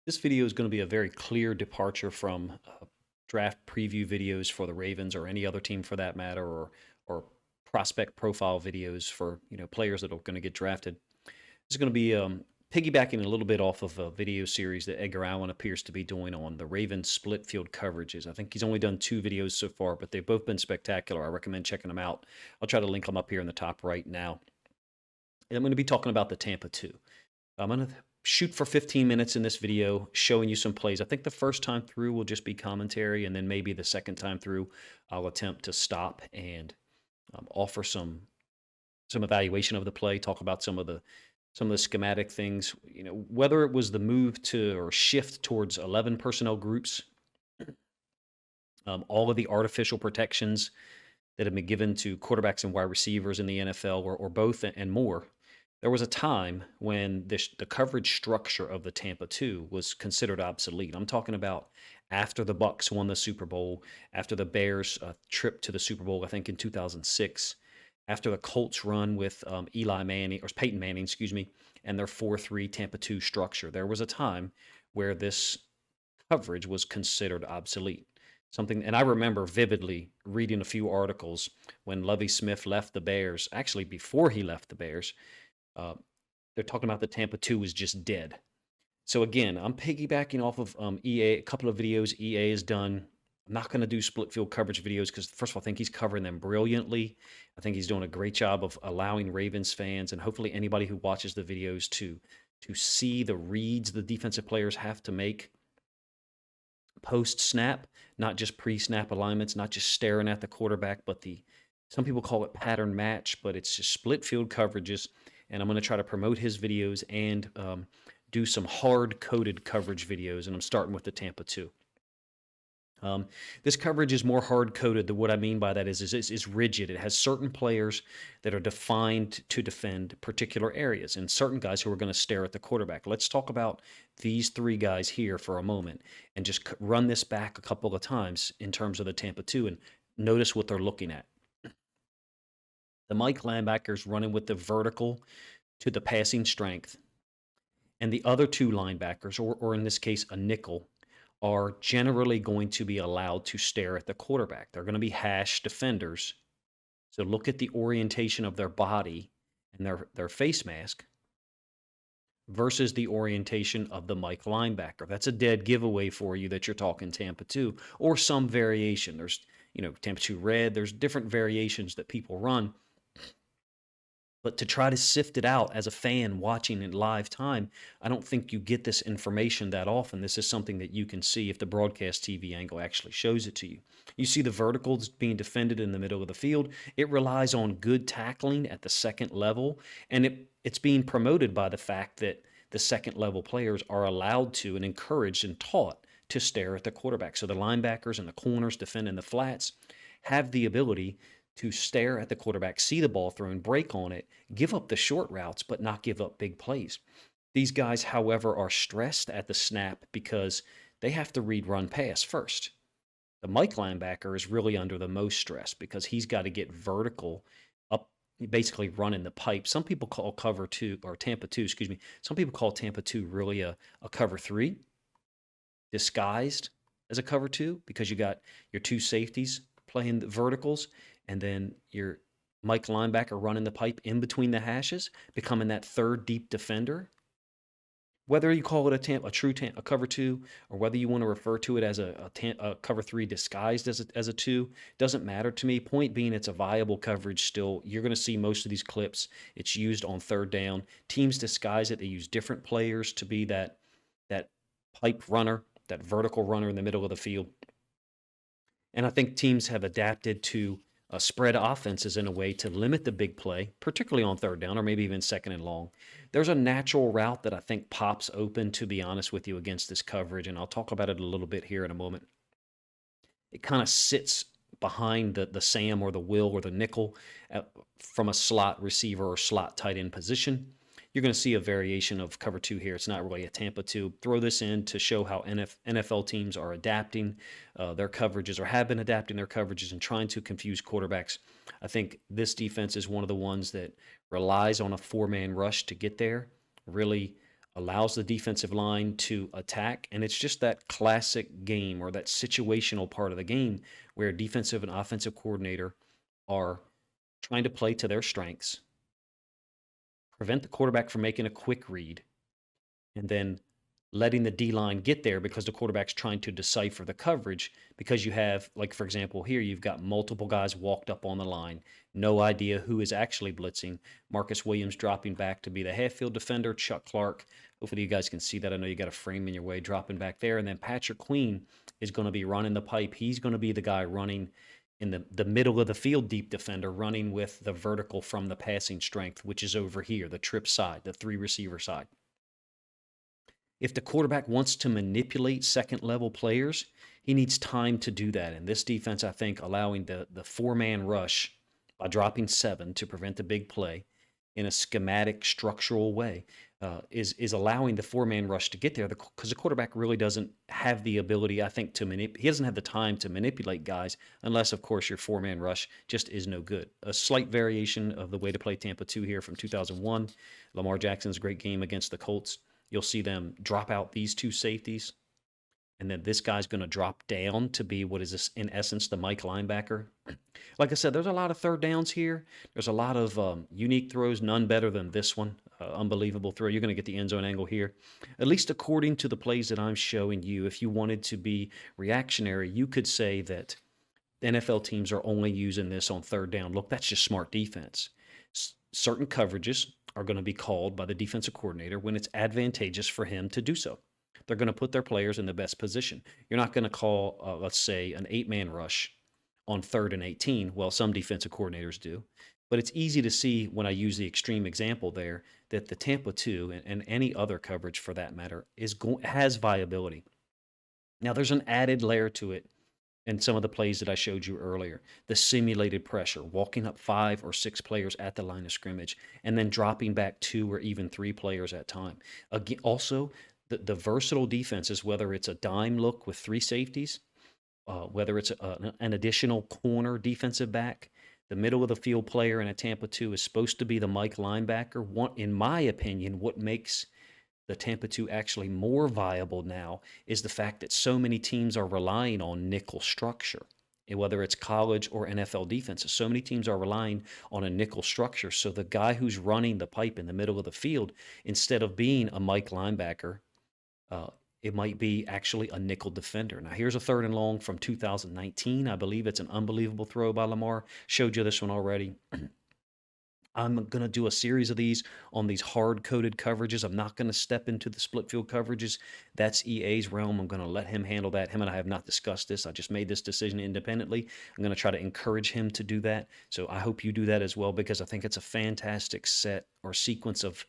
This video is going to be a very clear departure from draft preview videos for the Ravens or any other team for that matter, or prospect profile videos for players that are going to get drafted. This is going to be piggybacking a little bit off of a video series that Edgar Allan appears to be doing on the Ravens split field coverages. I think he's only done 2 videos so far, but they've both been spectacular. I recommend checking them out. I'll try to link them up here in the top right now. And I'm going to be talking about the Tampa 2. I'm going to shoot for 15 minutes in this video, showing you some plays. I think the first time through will just be commentary, and then maybe the second time through I'll attempt to stop and offer some evaluation of the play, talk about some of the schematic things, whether it was the move to or shift towards 11 personnel groups, all of the artificial protections that have been given to quarterbacks and wide receivers in the NFL, or both and more. There was a time when the coverage structure of the Tampa 2 was considered obsolete. I'm talking about after the Bucs won the Super Bowl, after the Bears trip to the Super Bowl, I think in 2006, after the Colts run with Peyton Manning, and their 4-3 Tampa 2 structure. There was a time where this coverage was considered obsolete. And I remember vividly reading a few articles when Lovie Smith left the Bears, actually before he left the Bears. They're talking about the Tampa 2 was just dead. So again, I'm piggybacking off of EA, a couple of videos EA has done. I'm not going to do split field coverage videos because, first of all, I think he's covering them brilliantly. I think he's doing a great job of allowing Ravens fans and hopefully anybody who watches the videos to see the reads the defensive players have to make post-snap, not just pre-snap alignments, not just staring at the quarterback, but some people call it pattern match, but it's just split field coverages. And I'm going to try to promote his videos and do some hard-coded coverage videos, and I'm starting with the Tampa 2. This coverage is more hard-coded. What I mean by that is it's rigid. It has certain players that are defined to defend particular areas and certain guys who are going to stare at the quarterback. Let's talk about these 3 guys here for a moment and just run this back a couple of times in terms of the Tampa 2 and notice what they're looking at. The Mike linebackers running with the vertical to the passing strength, and the other 2 linebackers, or in this case a nickel, are generally going to be allowed to stare at the quarterback. They're going to be hash defenders. So look at the orientation of their body and their face mask versus the orientation of the Mike linebacker. That's a dead giveaway for you that you're talking Tampa 2 or some variation. There's, Tampa 2 red. There's different variations that people run. But to try to sift it out as a fan watching in live time, I don't think you get this information that often. This is something that you can see if the broadcast TV angle actually shows it to you. You see the verticals being defended in the middle of the field. It relies on good tackling at the second level, and it's being promoted by the fact that the second level players are allowed to and encouraged and taught to stare at the quarterback. So the linebackers and the corners defending the flats have the ability to stare at the quarterback, see the ball thrown, break on it, give up the short routes, but not give up big plays. These guys, however, are stressed at the snap because they have to read run pass first. The Mike linebacker is really under the most stress because he's got to get vertical up, basically running the pipe. Some people call cover 2, or Tampa 2, some people call Tampa 2 really a cover 3, disguised as a cover 2 because you got your 2 safeties playing the verticals, and then your Mike linebacker running the pipe in between the hashes, becoming that third deep defender. Whether you call it a cover 2, or whether you want to refer to it as a cover 3 disguised as a 2, doesn't matter to me. Point being, it's a viable coverage still. You're going to see most of these clips. It's used on third down. Teams disguise it. They use different players to be that pipe runner, that vertical runner in the middle of the field. And I think teams have adapted to spread offenses in a way to limit the big play, particularly on third down or maybe even second and long. There's a natural route that I think pops open, to be honest with you, against this coverage, and I'll talk about it a little bit here in a moment. It kind of sits behind the Sam or the Will or the nickel from a slot receiver or slot tight end position. You're going to see a variation of cover 2 here. It's not really a Tampa 2. Throw this in to show how NFL teams are adapting their coverages, or have been adapting their coverages and trying to confuse quarterbacks. I think this defense is one of the ones that relies on a 4-man rush to get there, really allows the defensive line to attack. And it's just that classic game or that situational part of the game where defensive and offensive coordinator are trying to play to their strengths, prevent the quarterback from making a quick read, and then letting the D line get there because the quarterback's trying to decipher the coverage. Because you have, like, for example, here you've got multiple guys walked up on the line, no idea who is actually blitzing. Marcus Williams dropping back to be the half field defender, Chuck Clark. Hopefully, you guys can see that. I know you got a frame in your way, dropping back there. And then Patrick Queen is going to be running the pipe. He's going to be the guy running in the middle of the field, deep defender, running with the vertical from the passing strength, which is over here, the trip side, the three receiver side. If the quarterback wants to manipulate second level players, he needs time to do that. And this defense, I think, allowing the four-man rush by dropping 7 to prevent the big play in a schematic, structural way is allowing the four-man rush to get there because the quarterback really doesn't have the ability, I think, to manipulate. He doesn't have the time to manipulate guys unless, of course, your four-man rush just is no good. A slight variation of the way to play Tampa 2 here from 2001. Lamar Jackson's great game against the Colts. You'll see them drop out these two safeties, and then this guy's going to drop down to be what is this, in essence, the Mike linebacker. Like I said, there's a lot of third downs here. There's a lot of unique throws, none better than this one. Unbelievable throw. You're going to get the end zone angle here. At least according to the plays that I'm showing you, if you wanted to be reactionary, you could say that the NFL teams are only using this on third down. Look, that's just smart defense. Certain coverages are going to be called by the defensive coordinator when it's advantageous for him to do so. They're going to put their players in the best position. You're not going to call, let's say, an 8-man rush on 3rd and 18. Well, some defensive coordinators do. But it's easy to see when I use the extreme example there that the Tampa 2 and any other coverage for that matter has viability. Now, there's an added layer to it in some of the plays that I showed you earlier. The simulated pressure, walking up 5 or 6 players at the line of scrimmage, and then dropping back 2 or even 3 players at a time. Again, also, the versatile defenses, whether it's a dime look with 3 safeties, whether it's an additional corner defensive back, the middle of the field player in a Tampa 2 is supposed to be the Mike linebacker. In my opinion, what makes the Tampa 2 actually more viable now is the fact that so many teams are relying on nickel structure, whether it's college or NFL defenses. So many teams are relying on a nickel structure. So the guy who's running the pipe in the middle of the field, instead of being a Mike linebacker, it might be actually a nickel defender. Now, here's a 3rd and long from 2019. I believe it's an unbelievable throw by Lamar. Showed you this one already. I'm going to do a series of these on these hard-coded coverages. I'm not going to step into the split field coverages. That's EA's realm. I'm going to let him handle that. Him and I have not discussed this. I just made this decision independently. I'm going to try to encourage him to do that. So I hope you do that as well, because I think it's a fantastic set or sequence of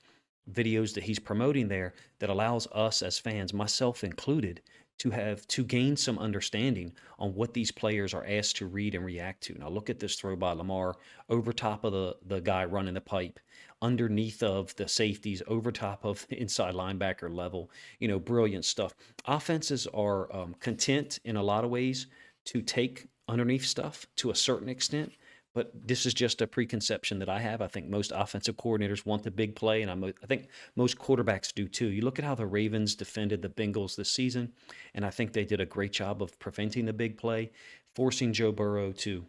videos that he's promoting there that allows us as fans, myself included, to gain some understanding on what these players are asked to read and react to. Now look at this throw by Lamar over top of the guy running the pipe, underneath of the safeties, over top of the inside linebacker level. Brilliant stuff. Offenses are content in a lot of ways to take underneath stuff to a certain extent. But this is just a preconception that I have. I think most offensive coordinators want the big play, and I think most quarterbacks do too. You look at how the Ravens defended the Bengals this season, and I think they did a great job of preventing the big play, forcing Joe Burrow to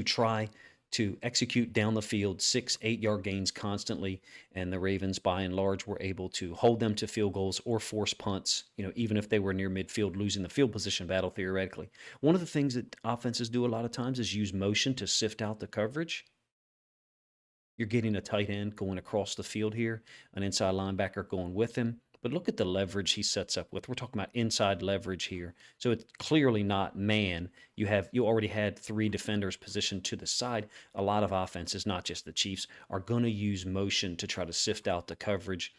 try to execute down the field 6, 8-yard gains constantly, and the Ravens, by and large, were able to hold them to field goals or force punts, even if they were near midfield, losing the field position battle theoretically. One of the things that offenses do a lot of times is use motion to sift out the coverage. You're getting a tight end going across the field here, an inside linebacker going with him. But look at the leverage he sets up with. We're talking about inside leverage here. So it's clearly not man. You already had 3 defenders positioned to the side. A lot of offenses, not just the Chiefs, are going to use motion to try to sift out the coverage.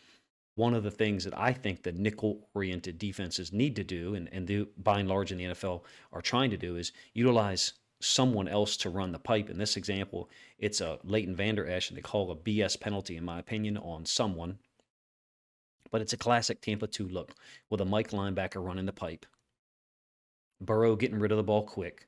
One of the things that I think the nickel-oriented defenses need to do, and do by and large in the NFL are trying to do, is utilize someone else to run the pipe. In this example, it's a Leighton Vander Esch, and they call a BS penalty, in my opinion, on someone. But it's a classic Tampa 2 look with a Mike linebacker running the pipe. Burrow getting rid of the ball quick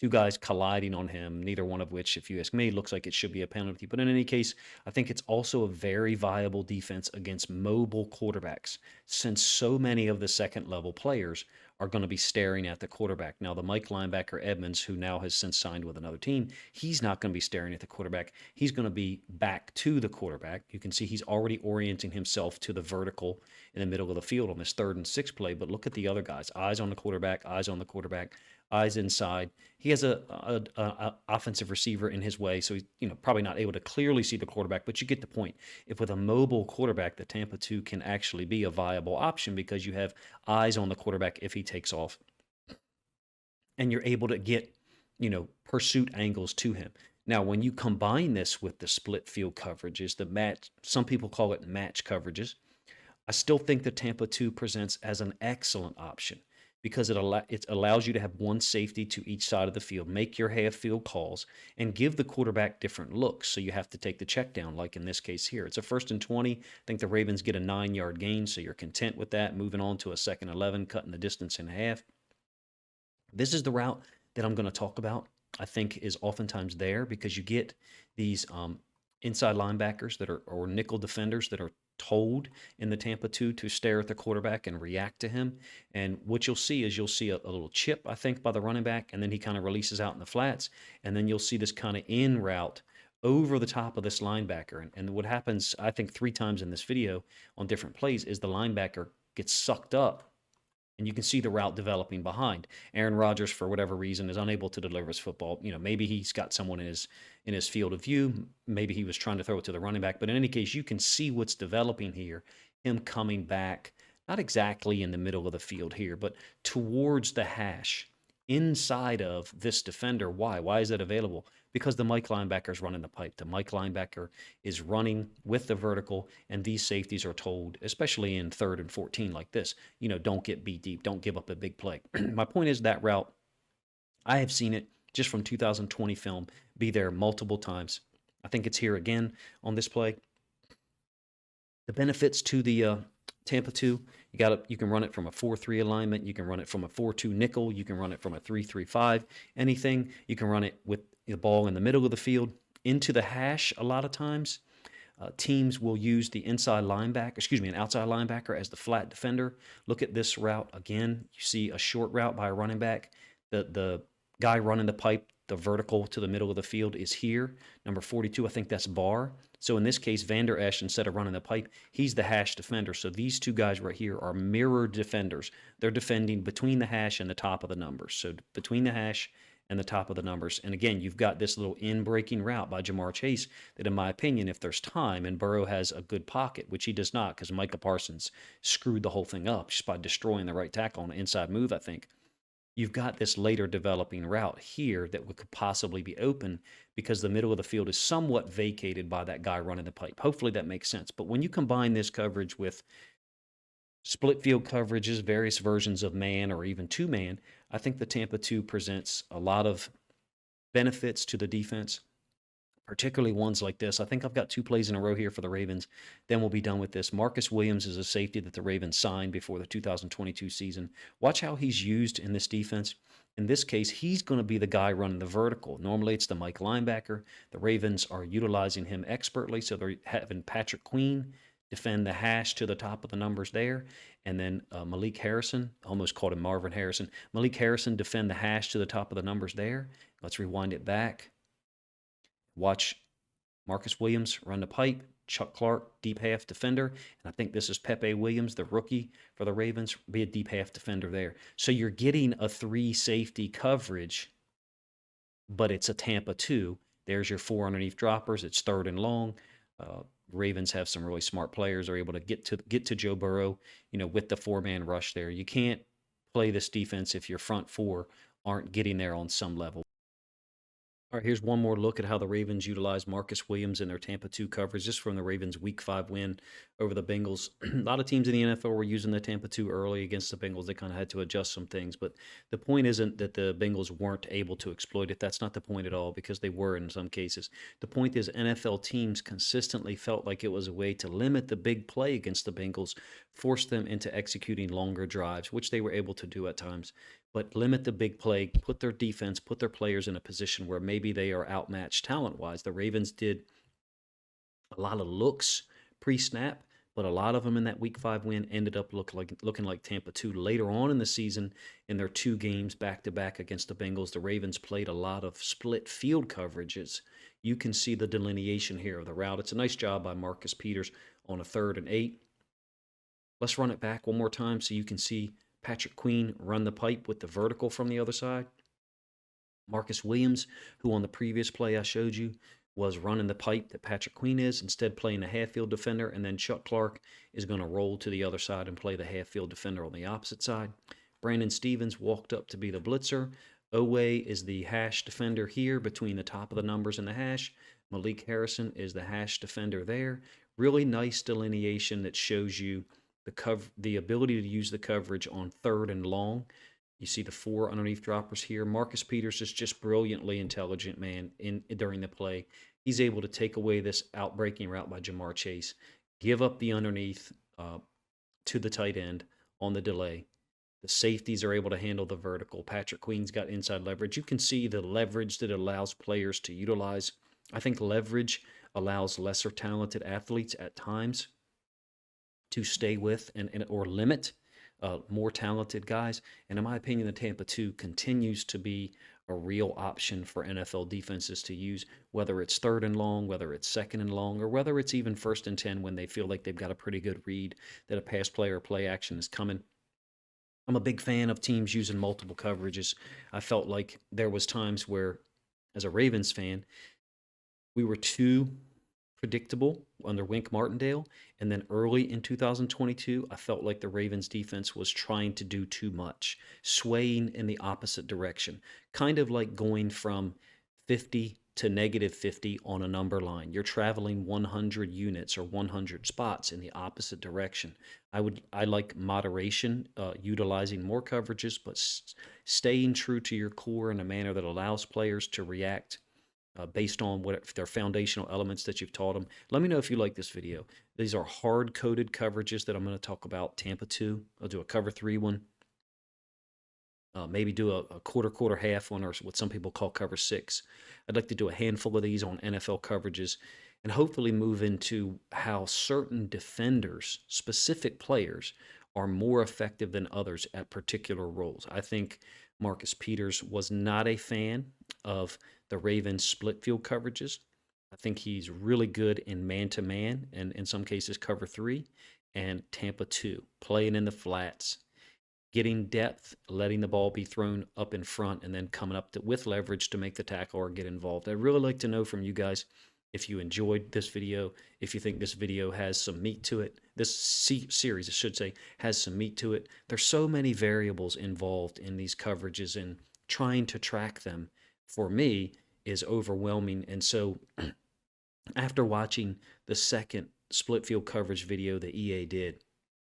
two guys colliding on him, neither one of which, if you ask me, looks like it should be a penalty. But in any case, I think it's also a very viable defense against mobile quarterbacks, since so many of the second level players are going to be staring at the quarterback. Now, the Mike linebacker Edmonds, who now has since signed with another team, he's not going to be staring at the quarterback. He's going to be back to the quarterback. You can see he's already orienting himself to the vertical in the middle of the field on this 3rd and 6 play. But look at the other guys: eyes on the quarterback, eyes on the quarterback, eyes inside. He has a offensive receiver in his way, so he's probably not able to clearly see the quarterback. But you get the point. If with a mobile quarterback, the Tampa 2 can actually be a viable option because you have eyes on the quarterback if he takes off, and you're able to get pursuit angles to him. Now, when you combine this with the split field coverages, the match, some people call it match coverages, I still think the Tampa 2 presents as an excellent option because it allows you to have one safety to each side of the field, make your half field calls, and give the quarterback different looks. So you have to take the check down, like in this case here. It's a 1st and 20. I think the Ravens get a 9-yard gain, so you're content with that, moving on to a 2nd and 11, cutting the distance in half. This is the route that I'm going to talk about. I think is oftentimes there because you get these inside linebackers that are, or nickel defenders that are told in the Tampa 2 to stare at the quarterback and react to him. And what you'll see is a little chip, I think, by the running back, and then he kind of releases out in the flats, and then you'll see this kind of in route over the top of this linebacker. And what happens, I think, 3 times in this video on different plays is the linebacker gets sucked up, and you can see the route developing behind. Aaron Rodgers, for whatever reason, is unable to deliver his football. Maybe he's got someone in his field of view. Maybe he was trying to throw it to the running back. But in any case, you can see what's developing here. Him coming back, not exactly in the middle of the field here, but towards the hash, inside of this defender. Why? Why is that available? Because the Mike linebacker is running the pipe. The Mike linebacker is running with the vertical, and these safeties are told, especially in 3rd and 14 like this, don't get beat deep. Don't give up a big play. My point is that route, I have seen it just from 2020 film be there multiple times. I think it's here again on this play. The benefits to the Tampa 2, you can run it from a 4-3 alignment, you can run it from a 4-2 nickel, you can run it from a 3-3-5, anything. You can run it with the ball in the middle of the field into the hash. A lot of times teams will use the an outside linebacker as the flat defender. Look at this route again. You see a short route by a running back. The guy running the pipe, the vertical to the middle of the field, is here. Number 42, I think that's Barr. So in this case, Vander Esch, instead of running the pipe, he's the hash defender. So these two guys right here are mirror defenders. They're defending between the hash and the top of the numbers. So between the hash and the top of the numbers. And again, you've got this little in-breaking route by Jamar Chase that, in my opinion, if there's time and Burrow has a good pocket, which he does not because Micah Parsons screwed the whole thing up just by destroying the right tackle on an inside move, I think. You've got this later developing route here that could possibly be open because the middle of the field is somewhat vacated by that guy running the pipe. Hopefully that makes sense. But when you combine this coverage with split field coverages, various versions of man or even 2-man, I think the Tampa 2 presents a lot of benefits to the defense, particularly ones like this. I think I've got 2 plays in a row here for the Ravens. Then we'll be done with this. Marcus Williams is a safety that the Ravens signed before the 2022 season. Watch how he's used in this defense. In this case, he's going to be the guy running the vertical. Normally, it's the Mike linebacker. The Ravens are utilizing him expertly, so they're having Patrick Queen defend the hash to the top of the numbers there. And then Malik Harrison, almost called him Marvin Harrison. Malik Harrison defend the hash to the top of the numbers there. Let's rewind it back. Watch Marcus Williams run the pipe. Chuck Clark, deep half defender. And I think this is Pepe Williams, the rookie for the Ravens, be a deep half defender there. So you're getting a 3 safety coverage, but it's a Tampa 2. There's your 4 underneath droppers. It's 3rd and long. Ravens have some really smart players, are able to get to Joe Burrow, with the 4-man rush there. You can't play this defense if your front 4 aren't getting there on some level. All right, here's one more look at how the Ravens utilize Marcus Williams in their Tampa 2 coverage, just from the Ravens' Week 5 win over the Bengals. A lot of teams in the NFL were using the Tampa 2 early against the Bengals. They kind of had to adjust some things, but the point isn't that the Bengals weren't able to exploit it. That's not the point at all, because they were in some cases. The point is NFL teams consistently felt like it was a way to limit the big play against the Bengals force them into executing longer drives, which they were able to do at times, but limit the big play, put their defense, put their players in a position where maybe they are outmatched talent-wise. The Ravens did a lot of looks pre-snap, but a lot of them in that Week 5 win ended up looking like Tampa 2. Later on in the season, in their 2 games back-to-back against the Bengals, the Ravens played a lot of split field coverages. You can see the delineation here of the route. It's a nice job by Marcus Peters on a 3rd and 8. Let's run it back one more time so you can see Patrick Queen run the pipe with the vertical from the other side. Marcus Williams, who on the previous play I showed you was running the pipe that Patrick Queen is, instead playing a half-field defender, and then Chuck Clark is going to roll to the other side and play the half-field defender on the opposite side. Brandon Stevens walked up to be the blitzer. Owe is the hash defender here between the top of the numbers and the hash. Malik Harrison is the hash defender there. Really nice delineation that shows you the ability to use the coverage on 3rd and long. You see the 4 underneath droppers here. Marcus Peters is just brilliantly intelligent, man, during the play. He's able to take away this out-breaking route by Jamar Chase, give up the underneath to the tight end on the delay. The safeties are able to handle the vertical. Patrick Queen's got inside leverage. You can see the leverage that it allows players to utilize. I think leverage allows lesser talented athletes at times to stay with or limit more talented guys. And in my opinion, the Tampa 2 continues to be a real option for NFL defenses to use, whether it's 3rd and long, whether it's 2nd and long, or whether it's even 1st and 10 when they feel like they've got a pretty good read that a pass play or play action is coming. I'm a big fan of teams using multiple coverages. I felt like there was times where, as a Ravens fan, we were too predictable under Wink Martindale. And then early in 2022, I felt like the Ravens defense was trying to do too much, swaying in the opposite direction, kind of like going from 50 to -50 on a number line. You're traveling 100 units or 100 spots in the opposite direction. I like moderation, utilizing more coverages, but staying true to your core in a manner that allows players to react based on what their foundational elements that you've taught them. Let me know if you like this video. These are hard-coded coverages that I'm going to talk about. Tampa 2. I'll do a cover 3 one. Maybe do a quarter half one, or what some people call cover 6. I'd like to do a handful of these on NFL coverages and hopefully move into how certain defenders, specific players, are more effective than others at particular roles. I think Marcus Peters was not a fan of the Ravens split field coverages. I think he's really good in man-to-man and in some cases cover 3 and Tampa 2, playing in the flats, getting depth, letting the ball be thrown up in front, and then coming up with leverage to make the tackle or get involved. I'd really like to know from you guys if you enjoyed this video, if you think this video has some meat to it. This series, I should say, has some meat to it. There's so many variables involved in these coverages, and trying to track them, for me, is overwhelming. And so after watching the second split field coverage video that EA did,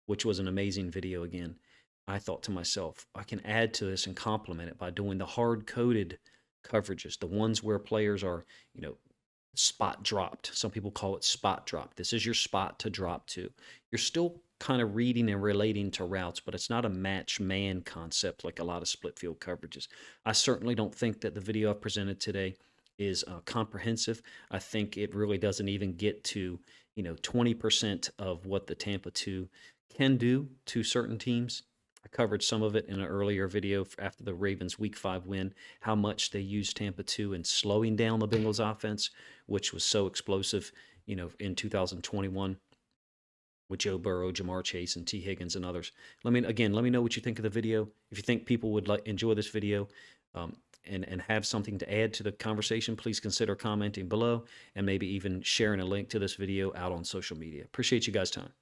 which was an amazing video again, I thought to myself, I can add to this and complement it by doing the hard-coded coverages, the ones where players are, spot dropped. Some people call it spot drop. This is your spot to drop to. You're still kind of reading and relating to routes, but it's not a match man concept like a lot of split field coverages. I certainly don't think that the video I've presented today is comprehensive. I think it really doesn't even get to 20% of what the Tampa 2 can do to certain teams. I covered some of it in an earlier video after the Ravens Week 5 win, how much they used Tampa 2 in slowing down the Bengals offense, which was so explosive, in 2021 with Joe Burrow, Jamar Chase, and T. Higgins and others. Let me know what you think of the video. If you think people would enjoy this video and have something to add to the conversation, please consider commenting below and maybe even sharing a link to this video out on social media. Appreciate you guys' time.